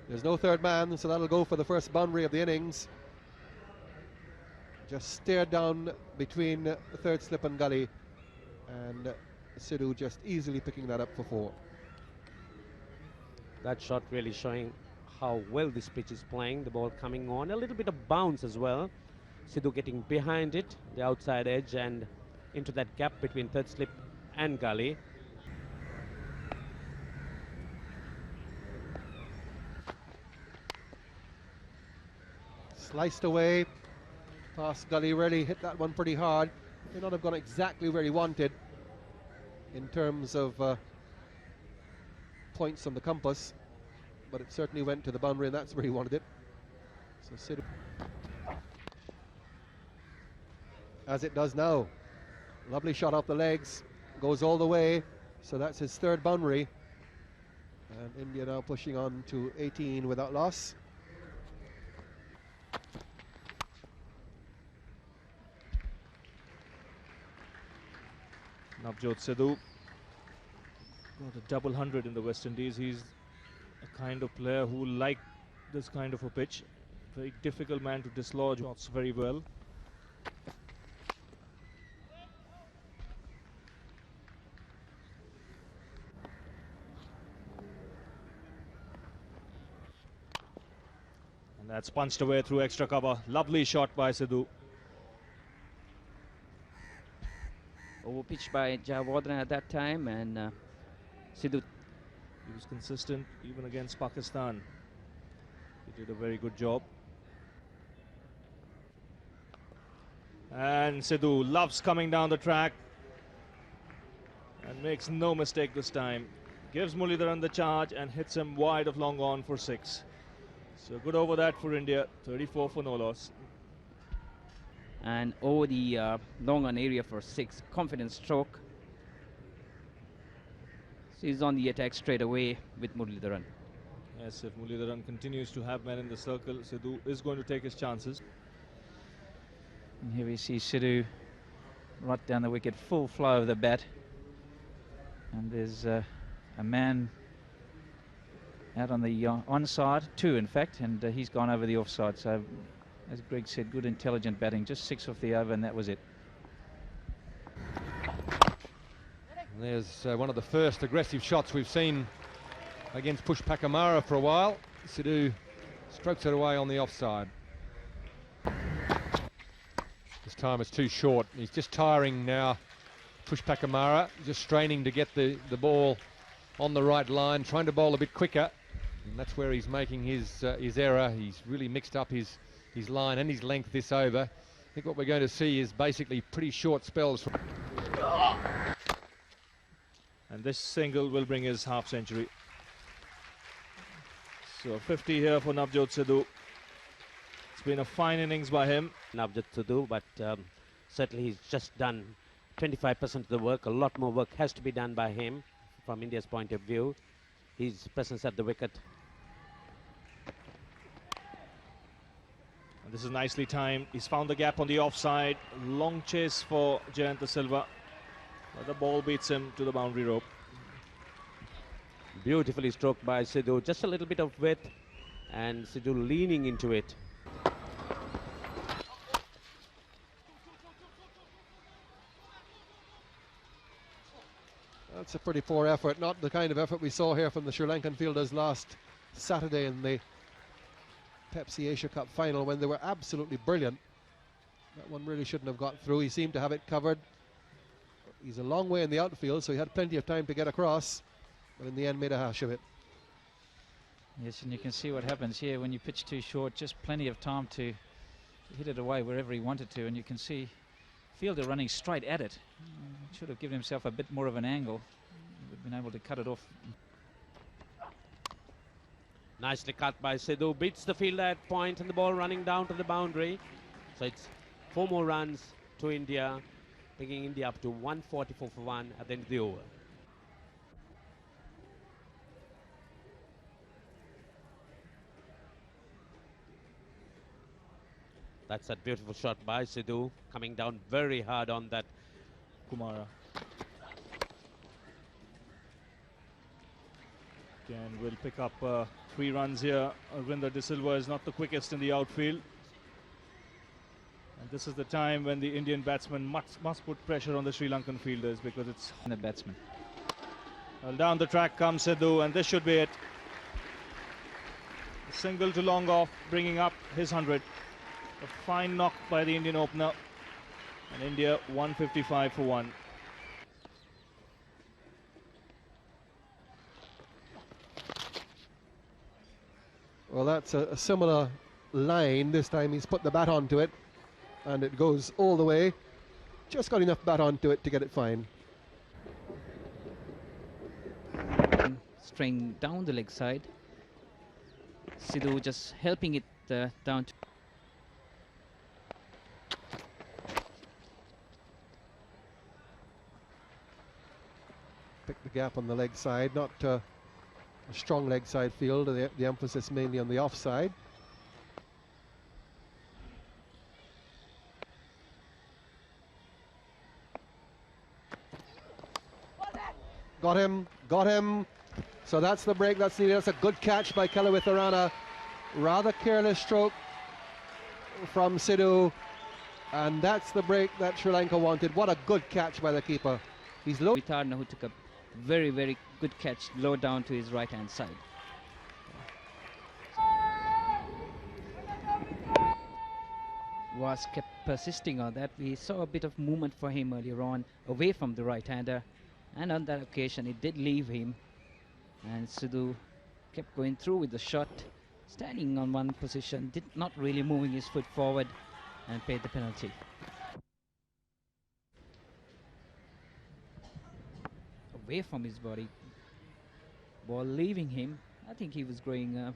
There's no third man, so that'll go for the first boundary of the innings. Just stared down between the third slip and gully, and Sidhu just easily picking that up for 4. That shot really showing how well this pitch is playing. The ball coming on, a little bit of bounce as well. Sidhu getting behind it, the outside edge, and into that gap between third slip and gully. Sliced away past gully, really hit that one pretty hard. May not have gone exactly where he wanted in terms of points on the compass, but it certainly went to the boundary, and that's where he wanted it. So Sidhu, as it does now. Lovely shot off the legs, goes all the way, so that's his 3rd boundary. And India now pushing on to 18 without loss. Navjot Sidhu got a double 100 in the West Indies. He's a kind of player who likes this kind of a pitch. Very difficult man to dislodge shots very well. And that's punched away through extra cover. Lovely shot by Sidhu. Overpitched by Jayawardene at that time, and Sidhu. He was consistent even against Pakistan. He did a very good job. And Sidhu loves coming down the track and makes no mistake this time. Gives Muralidharan the charge and hits him wide of long on for 6. So good over that for India, 34 for no loss. And over the long on area for 6. Confident stroke. So he's on the attack straight away with Muralidharan. Yes, if Muralidharan continues to have men in the circle, Sidhu is going to take his chances. And here we see Sidhu right down the wicket, full flow of the bat. And there's a man out on the onside, 2 in fact, and he's gone over the offside. So, as Greg said, good intelligent batting, just 6 off the over, and that was it. There's one of the first aggressive shots we've seen against Pushpakamara for a while. Sidhu strokes it away on the offside. This time it's too short. He's just tiring now. Pushpakamara just straining to get the ball on the right line, trying to bowl a bit quicker, and that's where he's making his error. He's really mixed up his line and his length this over. I think what we're going to see is basically pretty short spells. And this single will bring his half century. So 50 here for Navjot Sidhu. It's been a fine innings by him. Navjot Sidhu, but certainly he's just done 25% of the work. A lot more work has to be done by him from India's point of view. His presence at the wicket. And this is nicely timed. He's found the gap on the offside. Long chase for Jayanta Silva. But the ball beats him to the boundary rope. Beautifully stroked by Sidhu. Just a little bit of width, and Sidhu leaning into it. That's a pretty poor effort, not the kind of effort we saw here from the Sri Lankan fielders last Saturday in the Pepsi Asia Cup final, when they were absolutely brilliant. That one really shouldn't have got through. He seemed to have it covered. He's a long way in the outfield, so he had plenty of time to get across, but in the end made a hash of it. Yes, and you can see what happens here when you pitch too short. Just plenty of time to hit it away wherever he wanted to, and you can see fielder running straight at it. Should have given himself a bit more of an angle. Would have been able to cut it off. Nicely cut by Sidhu. Beats the fielder at point, and the ball running down to the boundary. So it's 4 more runs to India, taking India up to 144 for 1 at the end of the over. That's that beautiful shot by Sidhu, coming down very hard on that Kumara. Again, will pick up 3 runs here. Arvinder De Silva is not the quickest in the outfield. And this is the time when the Indian batsman must put pressure on the Sri Lankan fielders, because it's... The batsman. Well, down the track comes Sidhu, and this should be it. A single to long off, bringing up his 100. A fine knock by the Indian opener. And India 155 for 1. Well, that's a similar line. This time he's put the bat onto it, and it goes all the way. Just got enough bat onto it to get it fine. Straying down the leg side. Sidhu just helping it down to... Pick the gap on the leg side, not a strong leg side field, the emphasis mainly on the offside. Got him. So that's the break that's needed. That's a good catch by Kelawitharana. Rather careless stroke from Sidhu. And that's the break that Sri Lanka wanted. What a good catch by the keeper. He's low. Vitarna, who took a very, very good catch low down to his right-hand side. Was kept persisting on that. We saw a bit of movement for him earlier on, away from the right-hander. And on that occasion, it did leave him. And Sidhu kept going through with the shot, standing on one position, not really moving his foot forward, and paid the penalty. Away from his body, ball leaving him. I think he was going